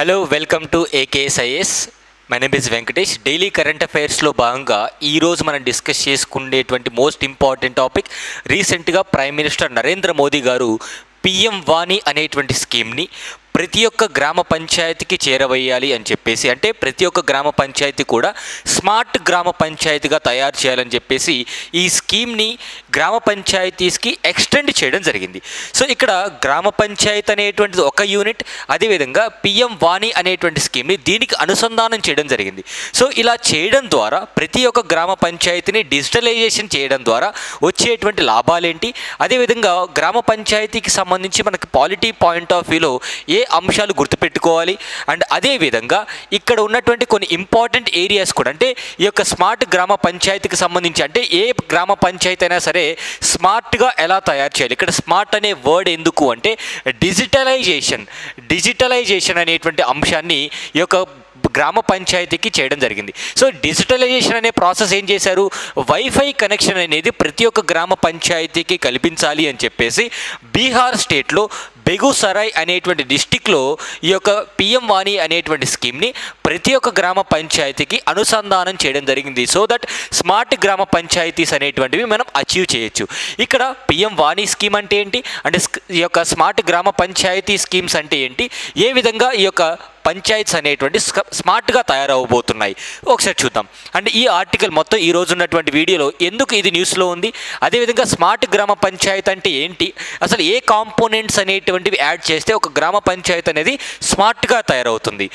Hello welcome to AKSIS. My name is Venkatesh. Daily current అఫైర్స్లో భాగంగా ఈరోజు మనం డిస్కస్ చేసుకునేటువంటి మోస్ట్ ఇంపార్టెంట్ టాపిక్, రీసెంట్గా ప్రైమ్ మినిస్టర్ నరేంద్ర మోదీ గారు పిఎం వాణి అనేటువంటి స్కీమ్ని ప్రతి ఒక్క గ్రామ పంచాయతీకి చేరవేయాలి అని చెప్పేసి, అంటే ప్రతి ఒక్క గ్రామ పంచాయతీ కూడా స్మార్ట్ గ్రామ పంచాయతీగా తయారు చేయాలని చెప్పేసి ఈ స్కీమ్ని గ్రామ పంచాయతీస్కి ఎక్స్టెండ్ చేయడం జరిగింది. సో ఇక్కడ గ్రామ పంచాయతీ అనేటువంటిది ఒక యూనిట్, అదేవిధంగా పిఎం వాణి అనేటువంటి స్కీమ్ని దీనికి అనుసంధానం చేయడం జరిగింది. సో ఇలా చేయడం ద్వారా ప్రతి ఒక్క గ్రామ పంచాయతీని డిజిటలైజేషన్ చేయడం ద్వారా వచ్చేటువంటి లాభాలేంటి, అదేవిధంగా గ్రామ పంచాయతీకి సంబంధించి మనకి పాలిటీ పాయింట్ ఆఫ్ వ్యూలో ఏ అంశాలు గుర్తుపెట్టుకోవాలి, అండ్ అదేవిధంగా ఇక్కడ ఉన్నటువంటి కొన్ని ఇంపార్టెంట్ ఏరియాస్ కూడా, అంటే ఈ యొక్క స్మార్ట్ గ్రామ పంచాయతీకి సంబంధించి, అంటే ఏ గ్రామ పంచాయతీ అయినా సరే స్మార్ట్గా ఎలా తయారు చేయాలి. ఇక్కడ స్మార్ట్ అనే వర్డ్ ఎందుకు అంటే డిజిటలైజేషన్ అనేటువంటి అంశాన్ని ఈ యొక్క గ్రామ పంచాయతీకి చేయడం జరిగింది. సో డిజిటలైజేషన్ అనే ప్రాసెస్ ఏం చేశారు, వైఫై కనెక్షన్ అనేది ప్రతి ఒక్క గ్రామ పంచాయతీకి కల్పించాలి అని చెప్పేసి బీహార్ స్టేట్లో బెగుసరాయ్ అనేటువంటి డిస్టిక్లో ఈ యొక్క పిఎం వాణి అనేటువంటి స్కీమ్ని ప్రతి ఒక్క గ్రామ పంచాయతీకి అనుసంధానం చేయడం జరిగింది. సో దట్ స్మార్ట్ గ్రామ పంచాయతీస్ అనేటువంటివి మనం అచీవ్ చేయొచ్చు. ఇక్కడ పిఎం వాణి స్కీమ్ అంటే ఏంటి, అంటే ఈ యొక్క స్మార్ట్ గ్రామ పంచాయతీ స్కీమ్స్ అంటే ఏంటి, ఏ విధంగా ఈ యొక్క పంచాయత్స్ అనేటువంటి స్మార్ట్గా తయారవబోతున్నాయి ఒకసారి చూద్దాం. అండ్ ఈ ఆర్టికల్ మొత్తం ఈ రోజు ఉన్నటువంటి వీడియోలో ఎందుకు ఇది న్యూస్లో ఉంది, అదేవిధంగా స్మార్ట్ గ్రామ పంచాయతీ అంటే ఏంటి, అసలు ఏ కాంపోనెంట్స్ అనేటువంటివి యాడ్ చేస్తే ఒక గ్రామ పంచాయతీ అనేది స్మార్ట్గా తయారవుతుంది.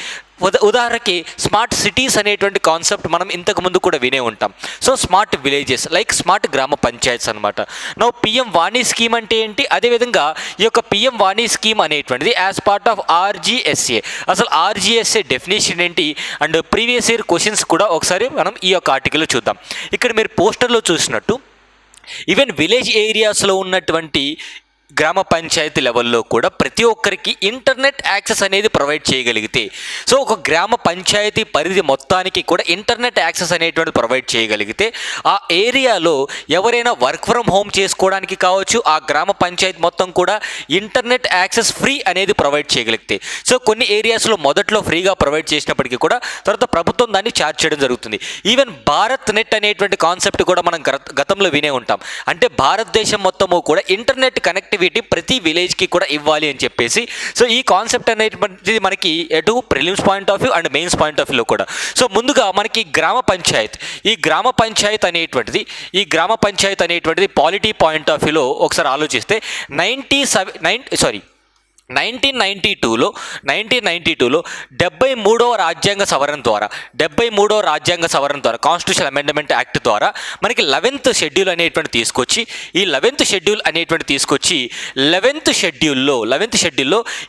ఉదాహరణకి స్మార్ట్ సిటీస్ అనేటువంటి కాన్సెప్ట్ మనం ఇంతకుముందు కూడా వినే ఉంటాం. So smart villages like smart గ్రామ పంచాయత్స్ అనమాట. నౌ పిఎం వాణి స్కీమ్ అంటే ఏంటి, అదేవిధంగా ఈ యొక్క పిఎం వాణి స్కీమ్ అనేటువంటిది యాజ్ పార్ట్ ఆఫ్ ఆర్జీఎస్ఏ, అసలు ఆర్జీఎస్ఏ డెఫినేషన్ ఏంటి, అండ్ ప్రీవియస్ ఇయర్ క్వశ్చన్స్ కూడా ఒకసారి మనం ఈ యొక్క ఆర్టికల్లో చూద్దాం. ఇక్కడ మీరు పోస్టర్లో చూసినట్టు ఈవెన్ విలేజ్ ఏరియాస్లో ఉన్నటువంటి గ్రామ పంచాయతీ లెవెల్లో కూడా ప్రతి ఒక్కరికి ఇంటర్నెట్ యాక్సెస్ అనేది ప్రొవైడ్ చేయగలిగితే, సో ఒక గ్రామ పంచాయతీ పరిధి మొత్తానికి కూడా ఇంటర్నెట్ యాక్సెస్ అనేటువంటి ప్రొవైడ్ చేయగలిగితే ఆ ఏరియాలో ఎవరైనా వర్క్ ఫ్రమ్ హోమ్ చేసుకోవడానికి కావచ్చు, ఆ గ్రామ పంచాయతీ మొత్తం కూడా ఇంటర్నెట్ యాక్సెస్ ఫ్రీ అనేది ప్రొవైడ్ చేయగలిగితే, సో కొన్ని ఏరియాస్లో మొదట్లో ఫ్రీగా ప్రొవైడ్ చేసినప్పటికీ కూడా తర్వాత ప్రభుత్వం దాన్ని ఛార్జ్ చేయడం జరుగుతుంది. ఈవెన్ భారత్ నెట్ అనేటువంటి కాన్సెప్ట్ కూడా మనం గతంలో వినే ఉంటాం. అంటే భారతదేశం మొత్తము కూడా ఇంటర్నెట్ కనెక్టివిటీ ప్రతి విలేజ్కి కూడా ఇవ్వాలి అని చెప్పేసి, సో ఈ కాన్సెప్ట్ అనేటువంటిది మనకి ఎటు prelims point of view and mains point of వ్యూలో కూడా. సో ముందుగా మనకి గ్రామ పంచాయత్ అనేటువంటిది పాలిటీ పాయింట్ ఆఫ్ వ్యూలో ఒకసారి ఆలోచిస్తే 1992లో 73వ రాజ్యాంగ సవరణ ద్వారా కాన్స్టిట్యూషన్ అమెండ్మెంట్ యాక్ట్ ద్వారా మనకి 11th షెడ్యూల్ అనేటువంటి తీసుకొచ్చి, ఈ 11th షెడ్యూల్లో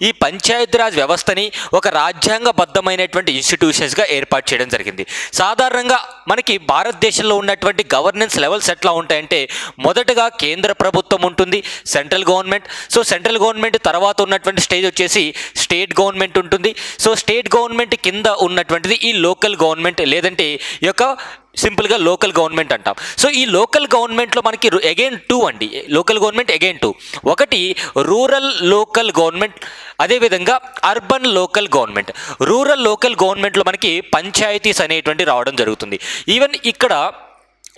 ఈ పంచాయతీరాజ్ వ్యవస్థని ఒక రాజ్యాంగబద్ధమైనటువంటి ఇన్స్టిట్యూషన్స్గా ఏర్పాటు చేయడం జరిగింది. సాధారణంగా మనకి భారతదేశంలో ఉన్నటువంటి గవర్నెన్స్ లెవెల్స్ ఎట్లా ఉంటాయంటే, మొదటగా కేంద్ర ప్రభుత్వం ఉంటుంది, central government. So central government తర్వాత ఉన్నటువంటి స్టేజ్ వచ్చేసి స్టేట్ గవర్నమెంట్ ఉంటుంది. సో స్టేట్ గవర్నమెంట్ కింద ఉన్నటువంటిది ఈ లోకల్ గవర్నమెంట్, లేదంటే ఈ యొక్క సింపుల్గా లోకల్ గవర్నమెంట్ అంటాం. సో ఈ లోకల్ గవర్నమెంట్లో మనకి లోకల్ గవర్నమెంట్ అగైన్ టూ, ఒకటి రూరల్ లోకల్ గవర్నమెంట్, అదేవిధంగా urban local government. Rural local గవర్నమెంట్లో మనకి పంచాయతీస్ అనేటువంటి రావడం జరుగుతుంది. ఈవెన్ ఇక్కడ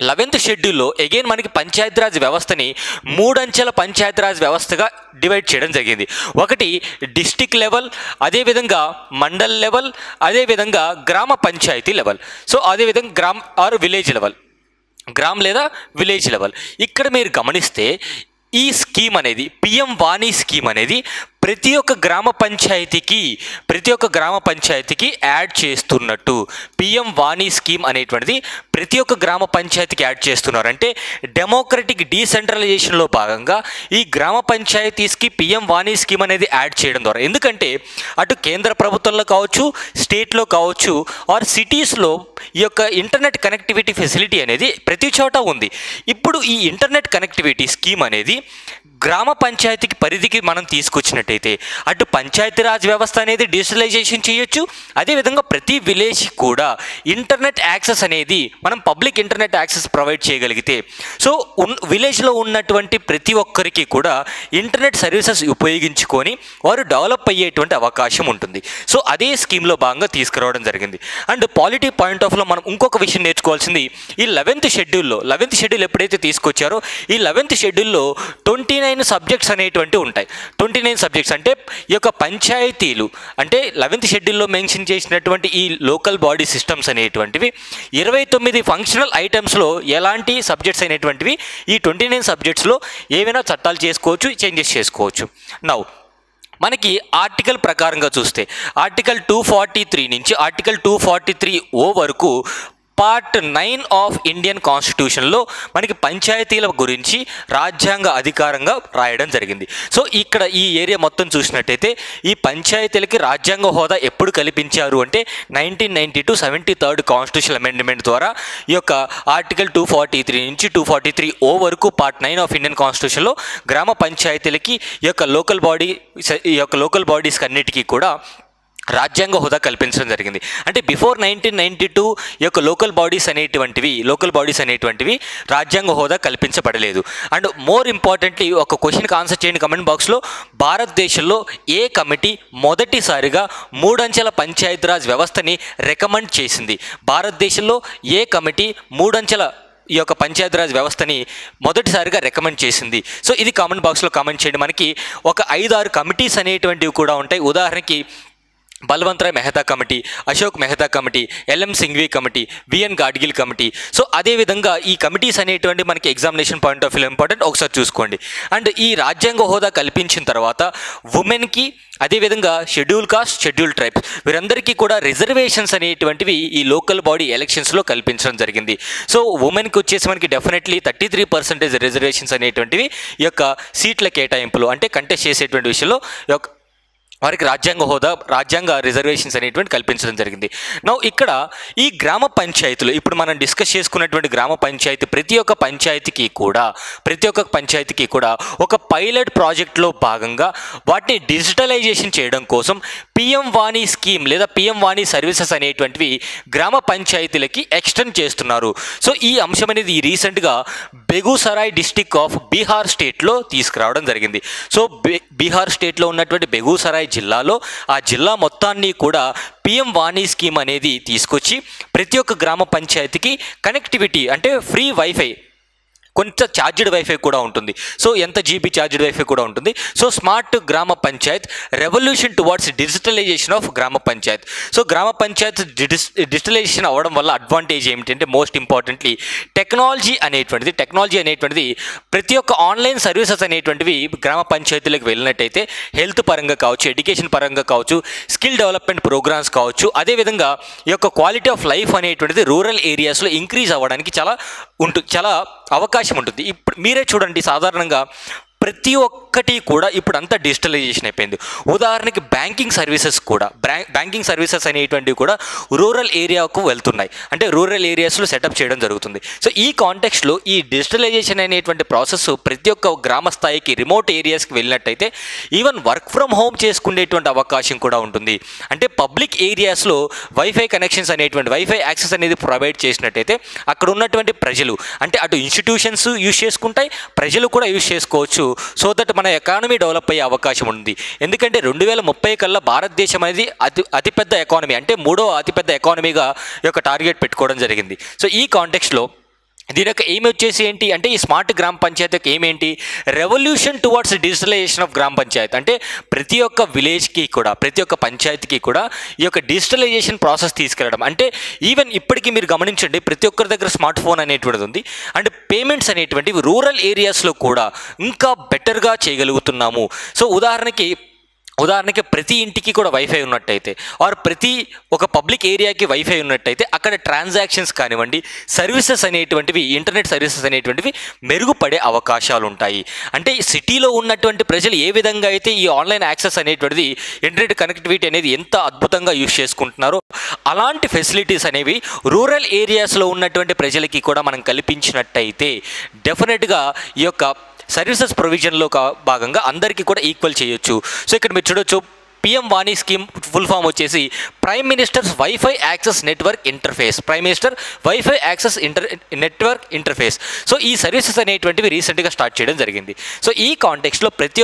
11th షెడ్యూల్లో అగైన్ మనకి పంచాయతీరాజ్ వ్యవస్థని 3 అంచెల పంచాయతీరాజ్ వ్యవస్థగా డివైడ్ చేయడం జరిగింది. ఒకటి డిస్టిక్ లెవెల్, అదేవిధంగా మండల్ లెవెల్, అదేవిధంగా గ్రామ పంచాయతీ లెవెల్. సో అదేవిధంగా గ్రామ్ లేదా విలేజ్ లెవెల్. ఇక్కడ మీరు గమనిస్తే ఈ స్కీమ్ అనేది, పిఎం వాణి స్కీమ్ అనేది ప్రతి ఒక్క గ్రామ పంచాయతీకి యాడ్ చేస్తున్నట్టు, పిఎం వాణి స్కీమ్ అనేటువంటిది ప్రతి ఒక్క గ్రామ పంచాయతీకి యాడ్ చేస్తున్నారు. అంటే డెమోక్రటిక్ డీసెంట్రలైజేషన్లో భాగంగా ఈ గ్రామ పంచాయతీస్కి పిఎం వాణి స్కీమ్ అనేది యాడ్ చేయడం ద్వారా, ఎందుకంటే అటు కేంద్ర ప్రభుత్వంలో కావచ్చు, స్టేట్లో కావచ్చు, ఆర్ సిటీస్లో ఈ యొక్క ఇంటర్నెట్ కనెక్టివిటీ ఫెసిలిటీ అనేది ప్రతి చోట ఉంది. ఇప్పుడు ఈ ఇంటర్నెట్ కనెక్టివిటీ స్కీమ్ అనేది గ్రామ పంచాయతీకి పరిధికి మనం తీసుకొచ్చినట్టు చూసినట్టయితే అటు పంచాయతీరాజ్ వ్యవస్థ అనేది డిజిటలైజేషన్ చేయొచ్చు, అదేవిధంగా ప్రతి విలేజ్ కూడా ఇంటర్నెట్ యాక్సెస్ అనేది మనం పబ్లిక్ ఇంటర్నెట్ యాక్సెస్ ప్రొవైడ్ చేయగలిగితే సో విలేజ్లో ఉన్నటువంటి ప్రతి ఒక్కరికి కూడా ఇంటర్నెట్ సర్వీసెస్ ఉపయోగించుకొని వారు డెవలప్ అయ్యేటువంటి అవకాశం ఉంటుంది. సో అదే స్కీమ్లో భాగంగా తీసుకురావడం జరిగింది. అండ్ పాలిటీ పాయింట్ ఆఫ్లో మనం ఇంకొక విషయం నేర్చుకోవాల్సింది, ఈ 11th షెడ్యూల్ ఎప్పుడైతే తీసుకొచ్చారో ఈ 11th షెడ్యూల్లో 29 సబ్జెక్ట్స్ అనేటువంటి ఉంటాయి. 29 సబ్జెక్ట్స్ అంటే ఈ యొక్క పంచాయతీలు అంటే 11th షెడ్యూల్లో మెన్షన్ చేసినటువంటి ఈ లోకల్ బాడీ సిస్టమ్స్ అనేటువంటివి 29 ఫంక్షనల్ ఐటమ్స్లో ఎలాంటి సబ్జెక్ట్స్ అనేటువంటివి ఈ 29 సబ్జెక్ట్స్లో ఏవైనా చట్టాలు చేసుకోవచ్చు, చేంజెస్ చేసుకోవచ్చు. నౌ మనకి ఆర్టికల్ ప్రకారంగా చూస్తే ఆర్టికల్ 243 నుంచి ఆర్టికల్ 243O వరకు పార్ట్ 9 ఆఫ్ ఇండియన్ కాన్స్టిట్యూషన్లో మనకి పంచాయతీల గురించి రాజ్యాంగ అధికారంగా రాయడం జరిగింది. సో ఇక్కడ ఈ ఏరియా మొత్తం చూసినట్టయితే ఈ పంచాయతీలకి రాజ్యాంగ హోదా ఎప్పుడు కల్పించారు అంటే 1992 73rd కాన్స్టిట్యూషన్ అమెండ్మెంట్ ద్వారా ఈ యొక్క ఆర్టికల్ 243 నుంచి 243O వరకు పార్ట్ 9 ఆఫ్ ఇండియన్ కాన్స్టిట్యూషన్లో గ్రామ పంచాయతీలకి ఈ యొక్క లోకల్ బాడీస్ అన్నిటికీ కూడా రాజ్యాంగ హోదా కల్పించడం జరిగింది. అంటే బిఫోర్ 1992 ఈ యొక్క లోకల్ బాడీస్ అనేటువంటివి రాజ్యాంగ హోదా కల్పించబడలేదు. అండ్ మోర్ ఇంపార్టెంట్లీ ఒక క్వశ్చన్కి ఆన్సర్ చేయండి కమెంట్ బాక్స్లో. భారతదేశంలో ఏ కమిటీ మొదటిసారిగా 3 అంచెల పంచాయతీరాజ్ వ్యవస్థని రికమెండ్ చేసింది? భారతదేశంలో ఏ కమిటీ 3 అంచెల ఈ యొక్క పంచాయతీరాజ్ వ్యవస్థని మొదటిసారిగా రికమెండ్ చేసింది? సో ఇది కామెంట్ బాక్స్లో కామెంట్ చేయండి. మనకి ఒక 5-6 కమిటీస్ అనేటువంటివి కూడా ఉంటాయి. ఉదాహరణకి Balwant Rai Mehta committee, Ashok Mehta committee, LM Singhvi committee, VN Gadgil committee. So అదేవిధంగా ఈ కమిటీస్ అనేటువంటి మనకి examination point of view important, ఒకసారి చూసుకోండి. అండ్ ఈ రాజ్యాంగ హోదా కల్పించిన తర్వాత ఉమెన్కి అదేవిధంగా షెడ్యూల్ కాస్ట్, షెడ్యూల్ ట్రైబ్స్ వీరందరికీ కూడా రిజర్వేషన్స్ అనేటువంటివి ఈ లోకల్ బాడీ ఎలక్షన్స్లో కల్పించడం జరిగింది. సో ఉమెన్కి వచ్చేసి మనకి డెఫినెట్లీ 33% రిజర్వేషన్స్ అనేటువంటివి ఈ యొక్క సీట్ల కేటాయింపులు అంటే కంటెస్ట్ చేసేటువంటి విషయంలో వారికి రాజ్యాంగ రిజర్వేషన్స్ అనేటువంటి కల్పించడం జరిగింది. నౌ ఇక్కడ ఈ గ్రామ పంచాయతీలు ఇప్పుడు మనం డిస్కస్ చేసుకున్నటువంటి గ్రామ పంచాయతీ ప్రతి ఒక్క పంచాయతీకి కూడా ఒక పైలట్ ప్రాజెక్ట్లో భాగంగా వాటిని డిజిటలైజేషన్ చేయడం కోసం PM వాణి స్కీమ్ లేదా PM వాణి సర్వీసెస్ అనేటువంటివి గ్రామ పంచాయతీలకి ఎక్స్టెండ్ చేస్తున్నారు. సో ఈ అంశం అనేది రీసెంట్గా బెగూసరాయ్ డిస్టిక్ ఆఫ్ బీహార్ స్టేట్లో తీసుకురావడం జరిగింది. సో బీహార్ స్టేట్లో ఉన్నటువంటి బెగూసరాయ్ జిల్లాలో ఆ జిల్లా మొత్తాన్ని కూడా PM వాణి స్కీమ్ అనేది తీసుకొచ్చి ప్రతి ఒక్క గ్రామ పంచాయతీకి కనెక్టివిటీ అంటే ఫ్రీ వైఫై, కొంత ఛార్జ్డ్ వైఫై కూడా ఉంటుంది. సో ఎంత GB ఛార్జ్డ్ వైఫై కూడా ఉంటుంది. So smart gram panchayat revolution towards digitalization of gram panchayat. So గ్రామ పంచాయత్ డిజిటలైజేషన్ అవ్వడం వల్ల అడ్వాంటేజ్ ఏమిటంటే మోస్ట్ ఇంపార్టెంట్లీ టెక్నాలజీ అనేటువంటిది ప్రతి ఒక్క ఆన్లైన్ సర్వీసెస్ అనేటువంటివి గ్రామ పంచాయతీలకు వెళ్ళినట్టయితే హెల్త్ పరంగా కావచ్చు, ఎడ్యుకేషన్ పరంగా కావచ్చు, స్కిల్ డెవలప్మెంట్ ప్రోగ్రామ్స్ కావచ్చు, అదేవిధంగా ఈ యొక్క క్వాలిటీ ఆఫ్ లైఫ్ అనేటువంటిది రూరల్ ఏరియాస్లో ఇంక్రీజ్ అవ్వడానికి చాలా అవకాశం ఉంటుంది. ఇప్పుడు మీరే చూడండి, సాధారణంగా ప్రతి ఒక్కటి కూడా ఇప్పుడు అంతా డిజిటలైజేషన్ అయిపోయింది. ఉదాహరణకి బ్యాంకింగ్ సర్వీసెస్ అనేటువంటివి కూడా రూరల్ ఏరియాకు వెళ్తున్నాయి, అంటే రూరల్ ఏరియాస్లో సెటప్ చేయడం జరుగుతుంది. సో ఈ కాంటెక్స్ట్లో ఈ డిజిటలైజేషన్ అనేటువంటి ప్రాసెస్ ప్రతి ఒక్క గ్రామ స్థాయికి రిమోట్ ఏరియాస్కి వెళ్ళినట్టయితే ఈవెన్ వర్క్ ఫ్రమ్ హోమ్ చేసుకునేటువంటి అవకాశం కూడా ఉంటుంది. అంటే పబ్లిక్ ఏరియాస్లో వైఫై కనెక్షన్స్ అనేటువంటి వైఫై యాక్సెస్ అనేది ప్రొవైడ్ చేసినట్టయితే అక్కడ ఉన్నటువంటి ప్రజలు అంటే అటు ఇన్స్టిట్యూషన్స్ యూజ్ చేసుకుంటాయి, ప్రజలు కూడా యూజ్ చేసుకోవచ్చు. సో దట్ మన ఎకానమీ డెవలప్ అయ్యే అవకాశం ఉంది. ఎందుకంటే 2030 కల్లా భారతదేశం అనేది అతిపెద్ద ఎకానమీ అంటే 3వ అతిపెద్ద ఎకానమీగా ఈ యొక్క టార్గెట్ పెట్టుకోవడం జరిగింది. సో ఈ కాంటెక్స్ట్లో దీని యొక్క ఎయిమ్ వచ్చేసి ఏంటి అంటే ఈ స్మార్ట్ గ్రామ పంచాయతీ యొక్క ఎయిమ్ ఏంటి? Revolution towards digitalisation of gram Panchayat. అంటే ప్రతి ఒక్క విలేజ్కి కూడా ప్రతి ఒక్క పంచాయతీకి కూడా ఈ యొక్క డిజిటలైజేషన్ ప్రాసెస్ తీసుకెళ్ళడం. అంటే ఈవెన్ ఇప్పటికీ మీరు గమనించండి ప్రతి ఒక్కరి దగ్గర స్మార్ట్ ఫోన్ అనేటువంటిది ఉంది. అండ్ పేమెంట్స్ అనేటువంటివి రూరల్ ఏరియాస్లో కూడా ఇంకా బెటర్గా చేయగలుగుతున్నాము. సో ఉదాహరణకి ప్రతి ఇంటికి కూడా వైఫై ఉన్నట్టయితే ఆర్ ప్రతి ఒక పబ్లిక్ ఏరియాకి వైఫై ఉన్నట్టయితే అక్కడ ట్రాన్సాక్షన్స్ కానివ్వండి, సర్వీసెస్ అనేటువంటివి ఇంటర్నెట్ సర్వీసెస్ అనేటువంటివి మెరుగుపడే అవకాశాలు ఉంటాయి. అంటే సిటీలో ఉన్నటువంటి ప్రజలు ఏ విధంగా అయితే ఈ ఆన్లైన్ యాక్సెస్ అనేటువంటిది ఇంటర్నెట్ కనెక్టివిటీ అనేది ఎంత అద్భుతంగా యూజ్ చేసుకుంటున్నారో అలాంటి ఫెసిలిటీస్ అనేవి రూరల్ ఏరియాస్లో ఉన్నటువంటి ప్రజలకి కూడా మనం కల్పించినట్టయితే డెఫినెట్గా ఈ యొక్క సర్వీసెస్ ప్రొవిజన్లో భాగంగా అందరికీ కూడా ఈక్వల్ చేయొచ్చు. సో ఇక్కడ మీరు చూడొచ్చు పిఎం వాణి స్కీమ్ ఫుల్ ఫామ్ వచ్చేసి prime ministers wifi access network interface. Prime minister wifi access network interface. So ఈ సర్వీసెస్ అనేటువంటివి రీసెంట్గా స్టార్ట్ చేయడం జరిగింది. సో ఈ కాంటెక్స్ట్లో ప్రతి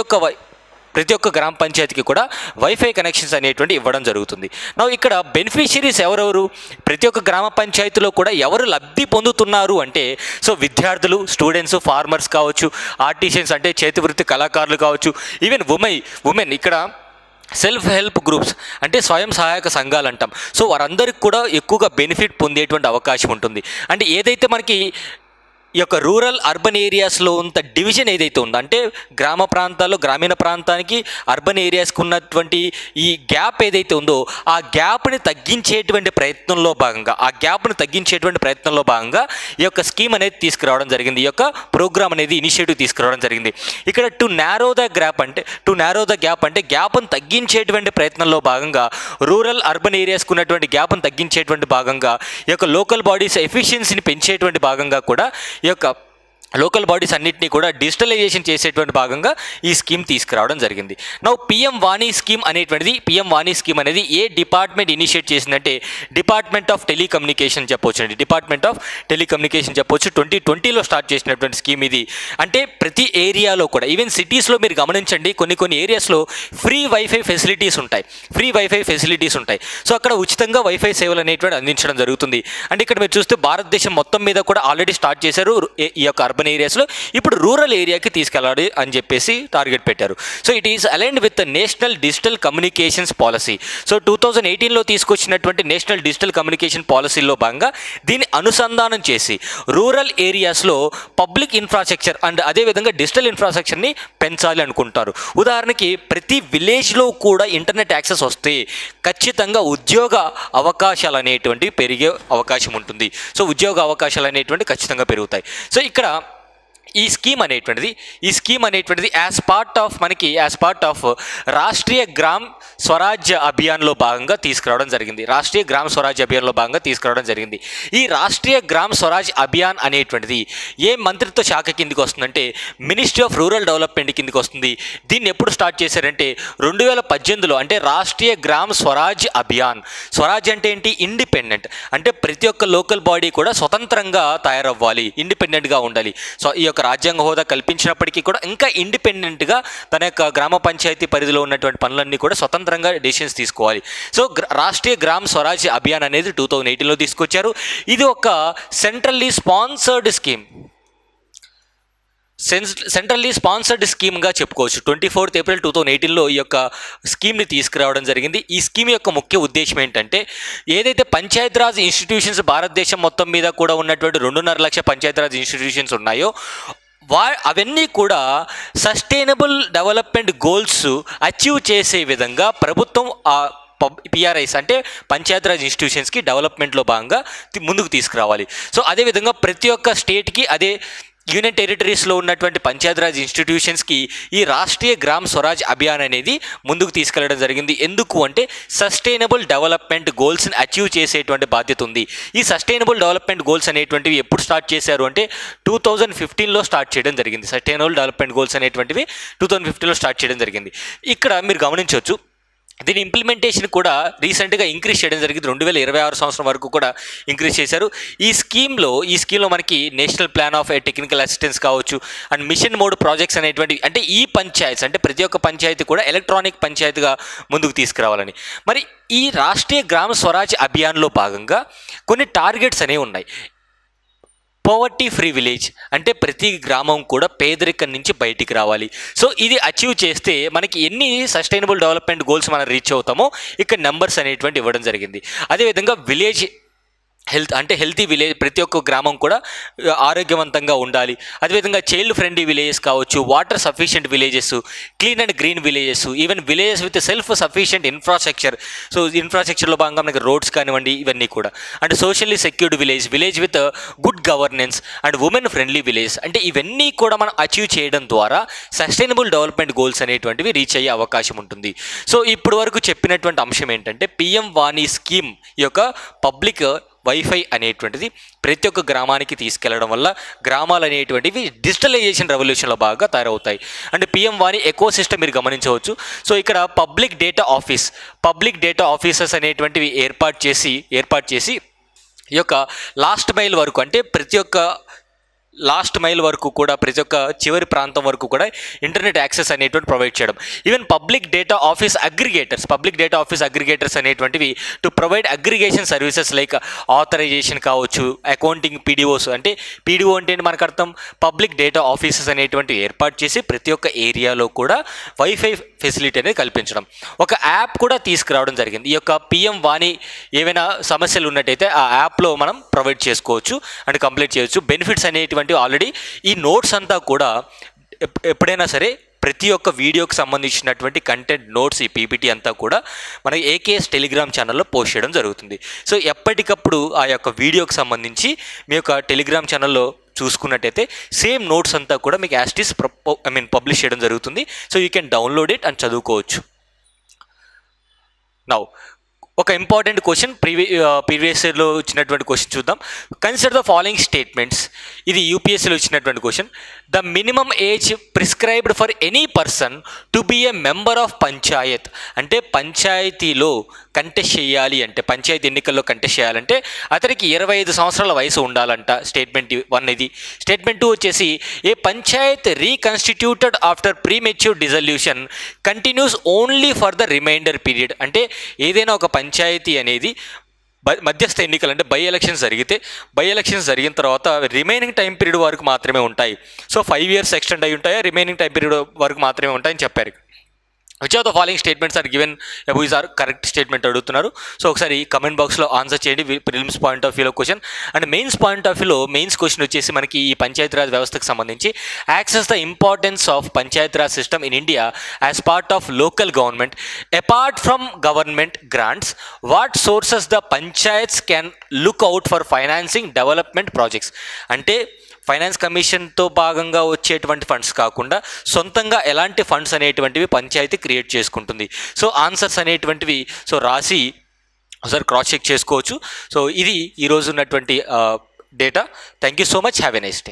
ఒక్క గ్రామ పంచాయతీకి కూడా వైఫై కనెక్షన్స్ అనేటువంటి ఇవ్వడం జరుగుతుంది. నా ఇక్కడ బెనిఫిషరీస్ ఎవరెవరు, ప్రతి ఒక్క గ్రామ పంచాయతీలో కూడా ఎవరు లబ్ధి పొందుతున్నారు అంటే, సో విద్యార్థులు, స్టూడెంట్స్, ఫార్మర్స్ కావచ్చు, ఆర్టిషియన్స్ అంటే చేతి వృత్తి కళాకారులు కావచ్చు, ఈవెన్ ఉమెన్ ఇక్కడ సెల్ఫ్ హెల్ప్ గ్రూప్స్ అంటే స్వయం సహాయక సంఘాలు అంటాం. సో వారందరికీ కూడా ఎక్కువగా బెనిఫిట్ పొందేటువంటి అవకాశం ఉంటుంది. అంటే ఏదైతే మనకి ఈ యొక్క రూరల్ అర్బన్ ఏరియాస్లో ఉన్న డివిజన్ ఏదైతే ఉందో, అంటే గ్రామ ప్రాంతాల్లో గ్రామీణ ప్రాంతానికి అర్బన్ ఏరియాస్కి ఉన్నటువంటి ఈ గ్యాప్ ఏదైతే ఉందో ఆ గ్యాప్ని తగ్గించేటువంటి ప్రయత్నంలో భాగంగా ఈ యొక్క స్కీమ్ అనేది తీసుకురావడం జరిగింది. ఈ యొక్క ప్రోగ్రామ్ అనేది ఇనిషియేటివ్ తీసుకురావడం జరిగింది. ఇక్కడ టు నారో ద గ్యాప్ అంటే గ్యాప్ను తగ్గించేటువంటి ప్రయత్నంలో భాగంగా రూరల్ అర్బన్ ఏరియాస్కి ఉన్నటువంటి గ్యాప్ను తగ్గించేటువంటి భాగంగా ఈ యొక్క లోకల్ బాడీస్ ఎఫిషియన్సీని పెంచేటువంటి భాగంగా కూడా ఈ యొక్క లోకల్ బాడీస్ అన్నింటినీ కూడా డిజిటలైజేషన్ చేసేటువంటి భాగంగా ఈ స్కీమ్ తీసుకురావడం జరిగింది. నౌ పిఎం వాణి స్కీమ్ అనేది ఏ డిపార్ట్మెంట్ ఇనిషియేట్ చేసిందంటే డిపార్ట్మెంట్ ఆఫ్ టెలికమ్యూనికేషన్ చెప్పొచ్చు. 2020లో స్టార్ట్ చేసినటువంటి స్కీమ్ ఇది. అంటే ప్రతి ఏరియాలో కూడా, ఈవెన్ సిటీస్లో మీరు గమనించండి, కొన్ని ఏరియాస్లో ఫ్రీ వైఫై ఫెసిలిటీస్ ఉంటాయి. సో అక్కడ ఉచితంగా వైఫై సేవలు అనేటువంటి అందించడం జరుగుతుంది. అంటే ఇక్కడ మీరు చూస్తే భారతదేశం మొత్తం మీద కూడా ఆల్రెడీ స్టార్ట్ చేశారు ఈ యొక్క అర్బన్ ఏరియాస్లో. ఇప్పుడు రూరల్ ఏరియాకి తీసుకెళ్ళాలి అని చెప్పేసి టార్గెట్ పెట్టారు. So it is aligned with national digital communications policy. So 2018లో తీసుకొచ్చినటువంటి నేషనల్ డిజిటల్ కమ్యూనికేషన్ పాలసీలో భాగంగా దీన్ని అనుసంధానం చేసి రూరల్ ఏరియాస్లో పబ్లిక్ ఇన్ఫ్రాస్ట్రక్చర్ అండ్ అదేవిధంగా డిజిటల్ ఇన్ఫ్రాస్ట్రక్చర్ని పెంచాలి అనుకుంటారు. ఉదాహరణకి ప్రతి విలేజ్లో కూడా ఇంటర్నెట్ యాక్సెస్ వస్తే ఖచ్చితంగా ఉద్యోగ అవకాశాలు అనేటువంటివి పెరిగే అవకాశం ఉంటుంది. సో ఉద్యోగ అవకాశాలు అనేటువంటివి ఖచ్చితంగా పెరుగుతాయి. సో ఇక్కడ ఈ స్కీమ్ అనేటువంటిది as part of Rashtriya gram స్వరాజ్య అభియాన్లో భాగంగా తీసుకురావడం జరిగింది. ఈ రాష్ట్రీయ గ్రామ్ స్వరాజ్ అభియాన్ అనేటువంటిది ఏ మంత్రిత్వ శాఖ కిందికి వస్తుందంటే మినిస్ట్రీ ఆఫ్ రూరల్ డెవలప్మెంట్ కిందికి వస్తుంది. దీన్ని ఎప్పుడు స్టార్ట్ చేశారంటే 2018లో. అంటే రాష్ట్రీయ గ్రామ్ స్వరాజ్ అభియాన్. స్వరాజ్ అంటే ఏంటి? ఇండిపెండెంట్. అంటే ప్రతి ఒక్క లోకల్ బాడీ కూడా స్వతంత్రంగా తయారవ్వాలి, ఇండిపెండెంట్గా ఉండాలి. సో ఈ యొక్క రాజ్యాంగ హోదా కల్పించినప్పటికీ కూడా ఇంకా ఇండిపెండెంట్గా తన యొక్క గ్రామ పంచాయతీ పరిధిలో ఉన్నటువంటి పనులన్నీ కూడా స్వతంత్రంగా డెసిషన్స్ తీసుకోవాలి. సో రాష్ట్రీయ గ్రామ్ స్వరాజ్ అభియాన్ అనేది 2018లో తీసుకొచ్చారు. ఇది ఒక సెంట్రల్లీ స్పాన్సర్డ్ స్కీమ్గా చెప్పుకోవచ్చు. 24 ఏప్రిల్ 2018లో ఈ యొక్క స్కీమ్ని తీసుకురావడం జరిగింది. ఈ స్కీమ్ యొక్క ముఖ్య ఉద్దేశం ఏంటంటే ఏదైతే పంచాయతీరాజ్ ఇన్స్టిట్యూషన్స్ భారతదేశం మొత్తం మీద కూడా ఉన్నటువంటి 2.5 లక్షల పంచాయతీరాజ్ ఇన్స్టిట్యూషన్స్ ఉన్నాయో అవన్నీ కూడా సస్టైనబుల్ డెవలప్మెంట్ గోల్స్ అచీవ్ చేసే విధంగా ప్రభుత్వం పిఆర్ఐస్ అంటే పంచాయతీరాజ్ ఇన్స్టిట్యూషన్స్కి డెవలప్మెంట్లో భాగంగా ముందుకు తీసుకురావాలి. సో అదేవిధంగా ప్రతి ఒక్క స్టేట్కి అదే యూనియన్ టెరిటరీస్లో ఉన్నటువంటి పంచాయతీరాజ్ ఇన్స్టిట్యూషన్స్కి ఈ రాష్ట్రీయ గ్రామ్ స్వరాజ్ అభియాన్ అనేది ముందుకు తీసుకెళ్లడం జరిగింది. ఎందుకు అంటే సస్టైనబుల్ డెవలప్మెంట్ గోల్స్ని అచీవ్ చేసేటువంటి బాధ్యత ఉంది. ఈ సస్టైనబుల్ డెవలప్మెంట్ గోల్స్ అనేటువంటివి ఎప్పుడు స్టార్ట్ చేశారు అంటే 2015లో స్టార్ట్ చేయడం జరిగింది. సస్టైనబుల్ డెవలప్మెంట్ గోల్స్ అనేటువంటివి 2015లో స్టార్ట్ చేయడం జరిగింది. ఇక్కడ మీరు గమనించవచ్చు దీని ఇంప్లిమెంటేషన్ కూడా రీసెంట్గా ఇంక్రీజ్ చేయడం జరిగింది. 2026 సంవత్సరం వరకు కూడా ఇంక్రీజ్ చేశారు. ఈ స్కీమ్లో మనకి national plan of technical assistance కావచ్చు అండ్ మిషన్ మోడ్ ప్రాజెక్ట్స్ అనేటువంటి, అంటే ఈ పంచాయత్స్ అంటే ప్రతి ఒక్క పంచాయతీ కూడా ఎలక్ట్రానిక్ పంచాయతీగా ముందుకు తీసుకురావాలని. మరి ఈ రాష్ట్రీయ గ్రామ స్వరాజ్ అభియాన్లో భాగంగా కొన్ని టార్గెట్స్ అనేవి ఉన్నాయి. పోవర్టీ ఫ్రీ విలేజ్ అంటే ప్రతి గ్రామం కూడా పేదరికం నుంచి బయటికి రావాలి. సో ఇది అచీవ్ చేస్తే మనకి ఎన్ని సస్టైనబుల్ డెవలప్మెంట్ గోల్స్ మనం రీచ్ అవుతామో ఇక్కడ నెంబర్స్ అనేటువంటి ఇవ్వడం జరిగింది. అదేవిధంగా విలేజ్ హెల్త్ అంటే హెల్తీ విలేజ్, ప్రతి ఒక్క గ్రామం కూడా ఆరోగ్యవంతంగా ఉండాలి. అదేవిధంగా చైల్డ్ ఫ్రెండ్లీ విలేజెస్ కావచ్చు, water sufficient villages, clean and green villages, even villages with self sufficient infrastructure. So ఇన్ఫ్రాస్ట్రక్చర్లో భాగంగా మనకి రోడ్స్ కానివ్వండి ఇవన్నీ కూడా. And socially secured village with good governance and women friendly village. అంటే ఇవన్నీ కూడా మనం అచీవ్ చేయడం ద్వారా సస్టైనబుల్ డెవలప్మెంట్ గోల్స్ అనేటువంటివి రీచ్ అయ్యే అవకాశం ఉంటుంది. సో ఇప్పటి వరకు చెప్పినటువంటి అంశం ఏంటంటే పిఎం వాణి స్కీమ్ యొక్క పబ్లిక్ వైఫై అనేటువంటిది ప్రతి ఒక్క గ్రామానికి తీసుకెళ్లడం వల్ల గ్రామాలు అనేటువంటివి డిజిటలైజేషన్ రెవల్యూషన్లో బాగా తయారవుతాయి. And PM Vani eco system మీరు గమనించవచ్చు. సో ఇక్కడ పబ్లిక్ డేటా ఆఫీసెస్ అనేటువంటివి ఏర్పాటు చేసి ఈ యొక్క లాస్ట్ మైల్ వరకు, అంటే ప్రతి ఒక్క లాస్ట్ మైల్ వరకు కూడా, ప్రతి ఒక్క చివరి ప్రాంతం వరకు కూడా ఇంటర్నెట్ యాక్సెస్ అనేటువంటి ప్రొవైడ్ చేయడం. Even public data office aggregators అనేటువంటివి to provide aggregation services like authorization కావచ్చు, అకౌంటింగ్, పీడిఓస్. అంటే పీడిఓ అంటే మనకు అర్థం పబ్లిక్ డేటా ఆఫీసెస్ అనేటువంటివి ఏర్పాటు చేసి ప్రతి ఒక్క ఏరియాలో కూడా వైఫై ఫెసిలిటీ అనేది కల్పించడం. ఒక యాప్ కూడా తీసుకురావడం జరిగింది. ఈ యొక్క పిఎం వాణి ఏవైనా సమస్యలు ఉన్నట్టయితే ఆ యాప్లో మనం ప్రొవైడ్ చేసుకోవచ్చు అండ్ కంప్లీట్ చేయవచ్చు. బెనిఫిట్స్ అనేటువంటి ఆల్రెడీ ఈ నోట్స్ అంతా కూడా ఎప్పుడైనా సరే ప్రతి ఒక్క వీడియోకి సంబంధించినటువంటి కంటెంట్ నోట్స్, ఈ పీపీటీ అంతా కూడా మన ఏకేఎస్ టెలిగ్రామ్ ఛానల్లో పోస్ట్ చేయడం జరుగుతుంది. సో ఎప్పటికప్పుడు ఆ యొక్క వీడియోకి సంబంధించి మీ యొక్క టెలిగ్రామ్ ఛానల్లో చూసుకున్నట్టయితే సేమ్ నోట్స్ అంతా కూడా మీకు యాస్టీస్ పబ్లిష్ చేయడం జరుగుతుంది. So you can download it and చదువుకోవచ్చు. నౌ ఒక ఇంపార్టెంట్ క్వశ్చన్ ప్రీవియస్ ఇయర్లో వచ్చినటువంటి క్వశ్చన్ చూద్దాం. Consider the following statements. ఇది యూపీఎస్సీలో వచ్చినటువంటి question. The minimum age prescribed for any person to be a member of panchayat. అంటే పంచాయతీలో కంటెస్ట్ చేయాలి అంటే, పంచాయతీ ఎన్నికల్లో కంటెస్ట్ చేయాలంటే అతనికి 25 సంవత్సరాల వయసు ఉండాలంట. స్టేట్మెంట్ 1 ఇది. స్టేట్మెంట్ 2 వచ్చేసి a panchayat reconstituted after premature dissolution continues only for the remainder period. అంటే ఏదైనా ఒక పంచాయతీ అనేది మధ్యస్థ ఎన్నికలు అంటే బై ఎలక్షన్స్ జరిగిన తర్వాత రిమైనింగ్ టైం పీరియడ్ వరకు మాత్రమే ఉంటాయి. సో 5 years ఎక్స్టెండ్ అయి ఉంటాయి, రిమైనింగ్ టైం పీరియడ్ వరకు మాత్రమే ఉంటాయని చెప్పారు. Which of the following statements are given above is are correct statement అడుగుతున్నారు. సో ఒకసారి కమెంట్ బాక్స్లో ఆన్సర్ చేయండి. ప్రిలిమ్స్ పాయింట్ ఆఫ్ వ్యూలో question and mains point of వ్యూలో మెయిన్స్ క్వశ్చన్ వచ్చేసి మనకి ఈ పంచాయతీరాజ్ వ్యవస్థకు సంబంధించి access the importance of Panchayati Raj system in India as part of local government apart from government grants what sources the panchayats can look out for financing development projects. అంటే finance కమిషన్తో భాగంగా వచ్చేటువంటి funds కాకుండా సొంతంగా ఎలాంటి ఫండ్స్ అనేటువంటివి పంచాయతీ క్రియేట్ చేసుకుంటుంది. సో ఆన్సర్స్ అనేటువంటివి రాసి ఒకసారి క్రాస్ చెక్ చేసుకోవచ్చు. సో ఇది ఈరోజు ఉన్నటువంటి data. Thank you so much. Have a nice day.